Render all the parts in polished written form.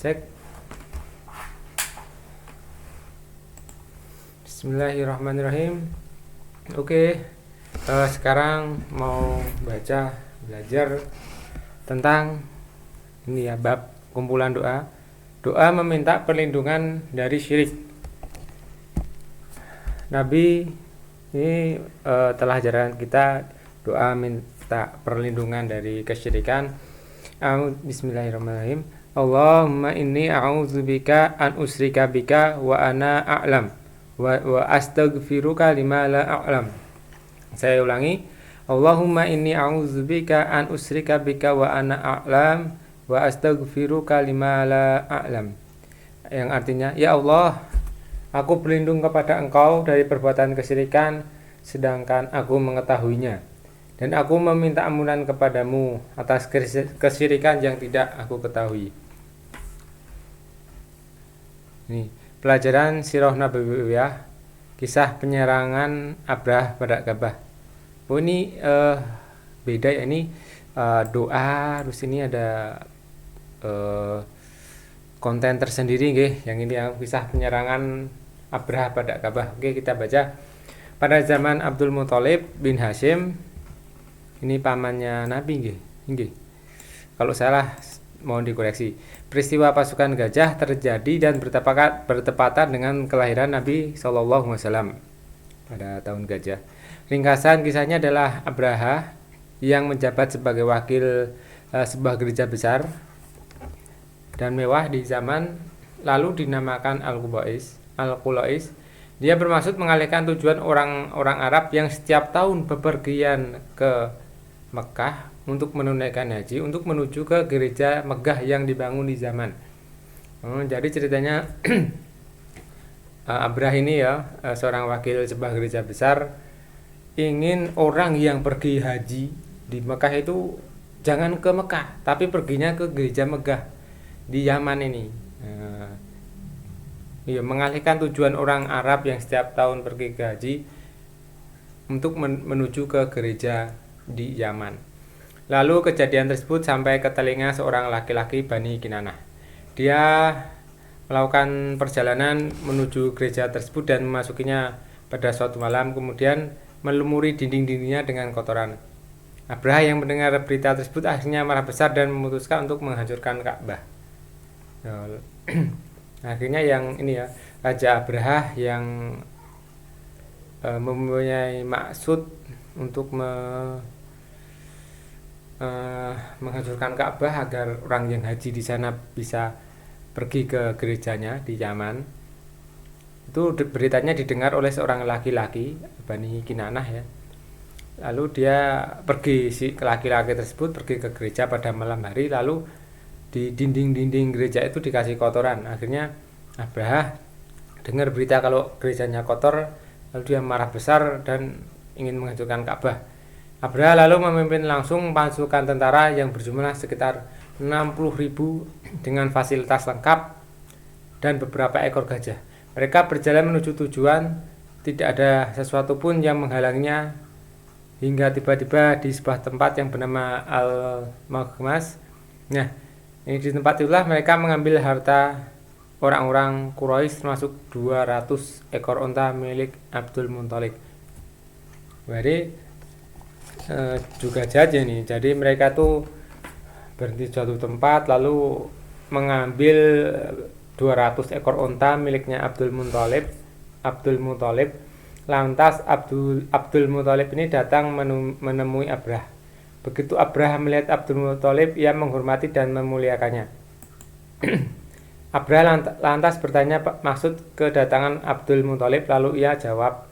Cek. Bismillahirrahmanirrahim. Oke, sekarang mau belajar tentang ini ya, bab kumpulan doa. Doa meminta perlindungan dari syirik. Nabi ini telah ajarkan kita doa minta perlindungan dari kesyirikan. Bismillahirrahmanirrahim. Allahumma inni a'udzubika an usyrika bika wa ana a'lam wa astaghfiruka lima la a'lam. Saya ulangi. Allahumma inni a'udzubika an usyrika bika wa ana a'lam wa astaghfiruka lima la a'lam. Yang artinya, ya Allah, aku berlindung kepada Engkau dari perbuatan kesyirikan sedangkan aku mengetahuinya. Dan aku meminta ampunan kepadamu atas kesyirikan yang tidak aku ketahui. Ini pelajaran Sirah Nabawiyah, kisah penyerangan Abrah pada Ka'bah. Oh ini beda ya, ini doa, terus ini ada konten tersendiri nggih. Yang ini yang kisah penyerangan Abrah pada Ka'bah. Oke, kita baca. Pada zaman Abdul Muthalib bin Hashim, ini pamannya Nabi nggih. Kalau salah mohon dikoreksi. Peristiwa pasukan gajah terjadi dan bertepatan dengan kelahiran Nabi SAW pada tahun gajah. Ringkasan kisahnya adalah Abraha yang menjabat sebagai wakil sebuah gereja besar dan mewah di zaman lalu dinamakan Al-Qulais. Dia bermaksud mengalihkan tujuan orang-orang Arab yang setiap tahun bepergian ke Mekah untuk menunaikan haji untuk menuju ke gereja megah yang dibangun di zaman. Jadi ceritanya Abrah ini ya, seorang wakil sebuah gereja besar, ingin orang yang pergi haji di Mekah itu jangan ke Mekah, tapi perginya ke gereja megah di Yaman ini. Mengalihkan tujuan orang Arab yang setiap tahun pergi ke haji untuk menuju ke gereja di Yaman. Lalu kejadian tersebut sampai ke telinga seorang laki-laki Bani Kinanah. Dia melakukan perjalanan menuju gereja tersebut dan memasukinya pada suatu malam, kemudian melumuri dinding-dindingnya dengan kotoran. Abraha yang mendengar berita tersebut akhirnya marah besar dan memutuskan untuk menghancurkan Ka'bah. Akhirnya yang ini ya, Raja Abraha yang mempunyai maksud untuk menghancurkan Ka'bah agar orang yang haji di sana bisa pergi ke gerejanya di Yaman. Itu beritanya didengar oleh seorang laki-laki Bani Kinanah ya. Lalu dia pergi, si laki-laki tersebut pergi ke gereja pada malam hari, lalu di dinding-dinding gereja itu dikasih kotoran. Akhirnya Abraha dengar berita kalau gerejanya kotor, lalu dia marah besar dan ingin menghancurkan Ka'bah. Abraha lalu memimpin langsung pasukan tentara yang berjumlah sekitar 60.000 dengan fasilitas lengkap dan beberapa ekor gajah. Mereka berjalan menuju tujuan, tidak ada sesuatu pun yang menghalanginya hingga tiba-tiba di sebuah tempat yang bernama Al-Maghmas. Nah, ini di tempat itulah mereka mengambil harta orang-orang Quraisy termasuk 200 ekor unta milik Abdul Muthalib. Jadi juga jahat ya nih. Jadi mereka tuh berhenti di suatu tempat lalu mengambil 200 ekor unta miliknya Abdul Muthalib. Lantas Abdul Muthalib ini datang menemui Abrah. Begitu Abrah melihat Abdul Muthalib, ia menghormati dan memuliakannya. Abrah lantas bertanya maksud kedatangan Abdul Muthalib, lalu ia jawab,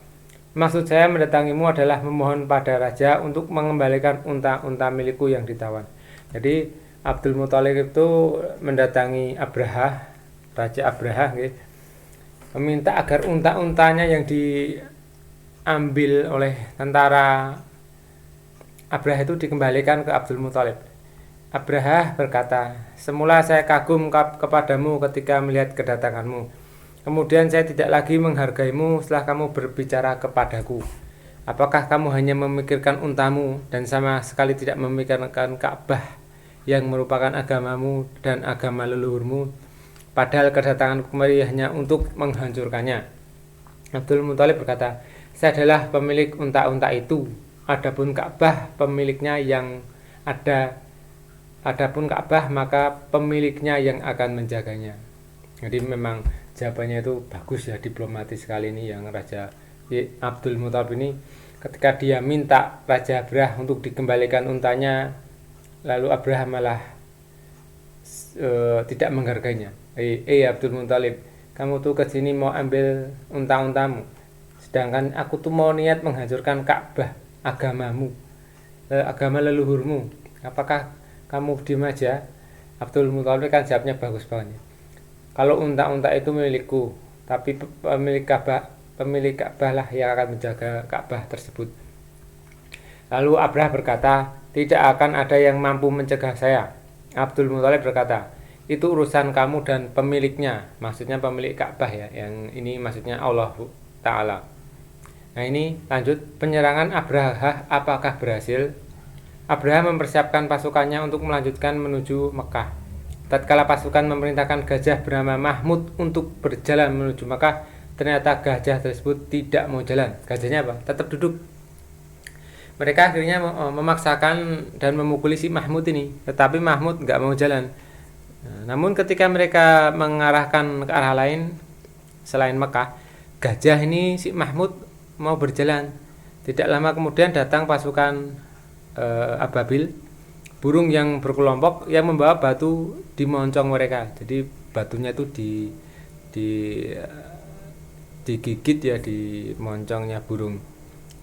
maksud saya mendatangimu adalah memohon pada raja untuk mengembalikan unta-unta milikku yang ditawan. Jadi Abdul Muthalib itu mendatangi Abraha, Raja Abraha, meminta agar unta-untanya yang diambil oleh tentara Abraha itu dikembalikan ke Abdul Muthalib. Abraha berkata, semula saya kagum kepadamu ketika melihat kedatanganmu. Kemudian saya tidak lagi menghargaimu setelah kamu berbicara kepadaku. Apakah kamu hanya memikirkan untamu dan sama sekali tidak memikirkan Ka'bah yang merupakan agamamu dan agama leluhurmu? padahal kedatanganku kemari hanya untuk menghancurkannya. Abdul Muthalib berkata, saya adalah pemilik unta-unta itu. Adapun Ka'bah pemiliknya yang ada, adapun Ka'bah maka pemiliknya yang akan menjaganya. Jadi memang jawabannya itu bagus ya, diplomatis sekali ini yang Raja Abdul Muthalib ini. Ketika dia minta Raja Abrah untuk dikembalikan untanya, lalu Abrah malah tidak menghargainya. Abdul Muthalib, kamu tuh kesini mau ambil unta-untamu, sedangkan aku tuh mau niat menghancurkan Ka'bah, agamamu, agama leluhurmu. Apakah kamu diam aja? Abdul Muthalib kan jawabnya bagus banget. Kalau unta-unta itu milikku, tapi pemilik Ka'bah lah yang akan menjaga Ka'bah tersebut. Lalu Abrah berkata, tidak akan ada yang mampu mencegah saya. Abdul Muthalib berkata, itu urusan kamu dan pemiliknya, maksudnya pemilik Ka'bah ya, yang ini maksudnya Allah Ta'ala. Nah ini lanjut, penyerangan Abrahah apakah berhasil? Abrahah mempersiapkan pasukannya untuk melanjutkan menuju Mekah. Tatkala pasukan memerintahkan gajah bernama Mahmud untuk berjalan menuju Mekah, ternyata gajah tersebut tidak mau jalan. Gajahnya apa? Tetap duduk. Mereka akhirnya memaksakan dan memukuli si Mahmud ini, tetapi Mahmud nggak mau jalan. Namun ketika mereka mengarahkan ke arah lain selain Mekah, gajah ini si Mahmud mau berjalan. Tidak lama kemudian datang pasukan ababil, burung yang berkelompok yang membawa batu di moncong mereka. Jadi batunya itu digigit ya di moncongnya burung,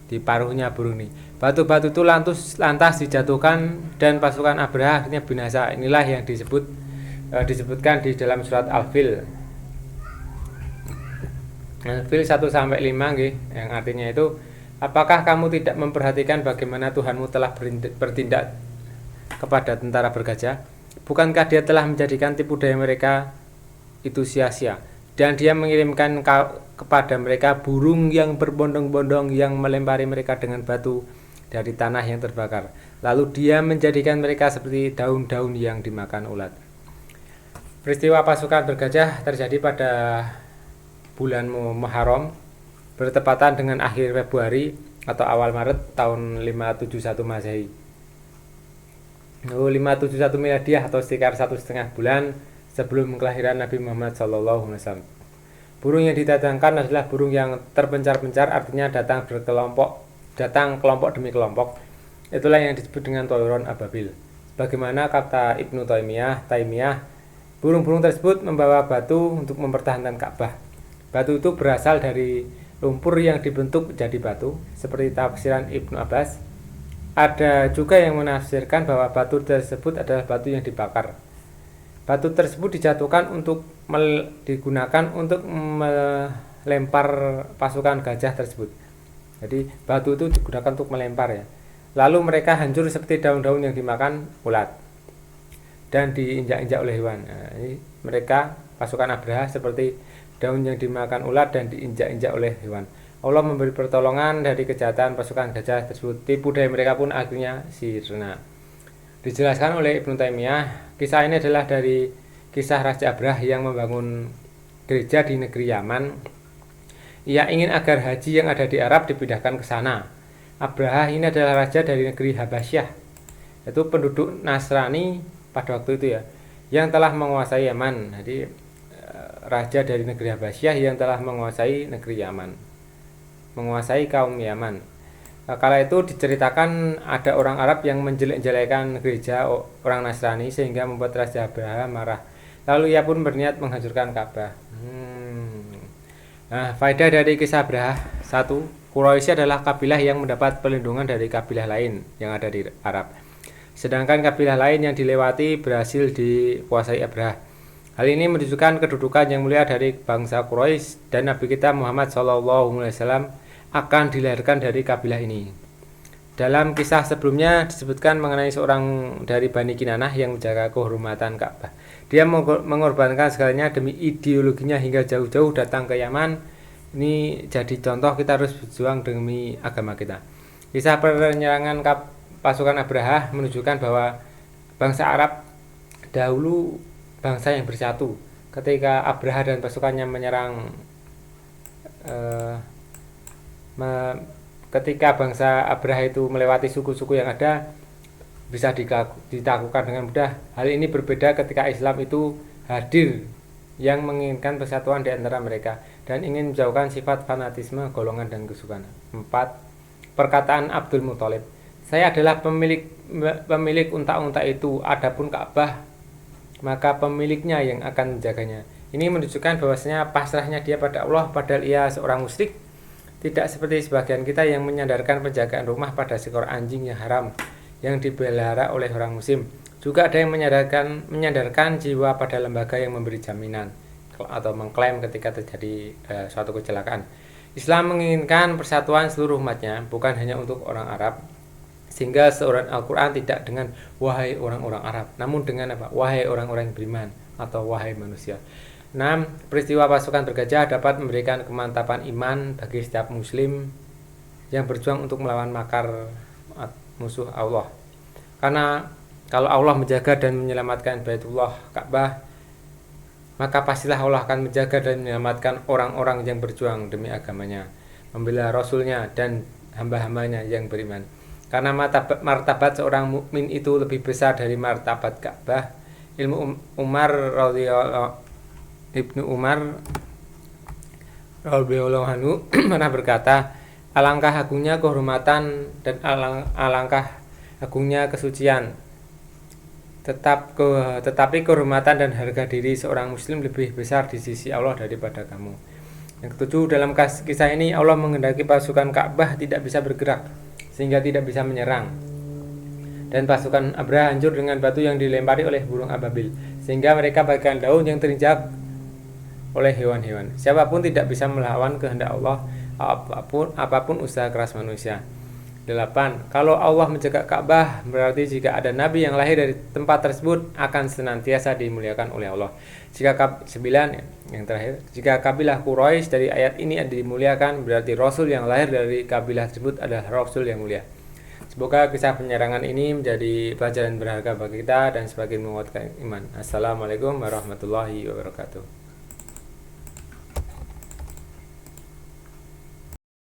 di paruhnya burung nih. Batu-batu itu lantas dijatuhkan dan pasukan Abrahah akhirnya binasa. Inilah yang disebutkan di dalam surat Al-Fil. Al-Fil 1-5 yang artinya itu, apakah kamu tidak memperhatikan bagaimana Tuhanmu telah bertindak kepada tentara bergajah? Bukankah dia telah menjadikan tipu daya mereka itu sia-sia, dan dia mengirimkan kepada mereka burung yang berbondong-bondong yang melempari mereka dengan batu dari tanah yang terbakar. Lalu dia menjadikan mereka seperti daun-daun yang dimakan ulat. Peristiwa pasukan bergajah terjadi pada bulan Muharram, bertepatan dengan akhir Februari atau awal Maret tahun 571 Masehi. 571 Miladiah atau sekitar 1,5 bulan sebelum kelahiran Nabi Muhammad SAW. Burung yang didatangkan adalah burung yang terpencar-pencar, artinya datang kelompok demi kelompok. Itulah yang disebut dengan Toiron Ababil. Bagaimana kata Ibnu Taimiyah, burung-burung tersebut membawa batu untuk mempertahankan Ka'bah. Batu itu berasal dari lumpur yang dibentuk menjadi batu, seperti tafsiran Ibnu Abbas. Ada juga yang menafsirkan bahwa batu tersebut adalah batu yang dibakar. Batu tersebut dijatuhkan digunakan untuk melempar pasukan gajah tersebut. Jadi batu itu digunakan untuk melempar ya. Lalu mereka hancur seperti daun-daun yang dimakan ulat dan diinjak-injak oleh hewan. Nah, ini mereka pasukan Abrahah seperti daun yang dimakan ulat dan diinjak-injak oleh hewan. Allah memberi pertolongan dari kejahatan pasukan gajah tersebut. Tipu daya mereka pun akhirnya sirna. Dijelaskan oleh Ibnu Taimiyah, kisah ini adalah dari kisah Raja Abrah yang membangun gereja di negeri Yaman. Ia ingin agar haji yang ada di Arab dipindahkan ke sana. Abrah ini adalah raja dari negeri Habasyah, yaitu penduduk Nasrani pada waktu itu ya, yang telah menguasai Yaman. Jadi raja dari negeri Habasyah yang telah menguasai negeri Yaman, menguasai kaum Yaman. Kala itu diceritakan ada orang Arab yang menjelek-jelekan gereja orang Nasrani sehingga membuat Raja Abrah marah. Lalu ia pun berniat menghancurkan Ka'bah. Nah, faedah dari kisah Abrah: 1. Quraisy adalah kabilah yang mendapat perlindungan dari kabilah lain yang ada di Arab. Sedangkan kabilah lain yang dilewati berhasil dikuasai Abrah. Hal ini menunjukkan kedudukan yang mulia dari bangsa Quraisy dan Nabi kita Muhammad SAW akan dilahirkan dari kabilah ini. Dalam kisah sebelumnya disebutkan mengenai seorang dari Bani Kinanah yang menjaga kehormatan Ka'bah. Dia mengorbankan segalanya demi ideologinya hingga jauh-jauh datang ke Yaman. Ini jadi contoh kita harus berjuang demi agama kita. Kisah penyerangan pasukan Abrahah menunjukkan bahwa bangsa Arab dahulu bangsa yang bersatu ketika Abraha dan pasukannya menyerang eh, me- ketika bangsa Abraha itu melewati suku-suku yang ada, bisa ditaklukkan dengan mudah. Hal ini berbeda ketika Islam itu hadir yang menginginkan persatuan di antara mereka dan ingin menjauhkan sifat fanatisme, golongan, dan kesukaan. 4. Perkataan Abdul Muthalib, saya adalah pemilik unta-unta itu, adapun Ka'bah maka pemiliknya yang akan menjaganya. Ini menunjukkan bahwasanya pasrahnya dia pada Allah, padahal ia seorang musyrik. Tidak seperti sebagian kita yang menyandarkan penjagaan rumah pada seekor anjing yang haram yang dipelihara oleh orang muslim. Juga ada yang menyandarkan jiwa pada lembaga yang memberi jaminan atau mengklaim ketika terjadi suatu kecelakaan. Islam menginginkan persatuan seluruh umatnya, bukan hanya untuk orang Arab, sehingga seorang Al-Quran tidak dengan wahai orang-orang Arab, namun dengan apa? Wahai orang-orang yang beriman atau wahai manusia. 6. Peristiwa pasukan bergajah dapat memberikan kemantapan iman bagi setiap muslim yang berjuang untuk melawan makar musuh Allah. Karena kalau Allah menjaga dan menyelamatkan Baitullah Ka'bah, maka pastilah Allah akan menjaga dan menyelamatkan orang-orang yang berjuang demi agamanya, membela Rasulnya dan hamba-hambanya yang beriman. Karena martabat seorang mukmin itu lebih besar dari martabat Ka'bah. Ibnu Umar radhiyallahu anhu pernah berkata, alangkah agungnya kehormatan dan alangkah agungnya kesucian. Tetapi kehormatan dan harga diri seorang muslim lebih besar di sisi Allah daripada kamu. Yang ketujuh, dalam kisah ini Allah menghendaki pasukan Ka'bah tidak bisa bergerak sehingga tidak bisa menyerang, dan pasukan Abraha hancur dengan batu yang dilempari oleh burung ababil, sehingga mereka bagaikan daun yang terinjak oleh hewan-hewan. Siapapun tidak bisa melawan kehendak Allah, apapun usaha keras manusia. 8. Kalau Allah menjaga Ka'bah, berarti jika ada nabi yang lahir dari tempat tersebut akan senantiasa dimuliakan oleh Allah. 9. Yang terakhir, jika kabilah Quraisy dari ayat ini dimuliakan, berarti Rasul yang lahir dari kabilah tersebut adalah Rasul yang mulia. Semoga kisah penyerangan ini menjadi pelajaran berharga bagi kita dan semakin menguatkan iman. Assalamualaikum warahmatullahi wabarakatuh.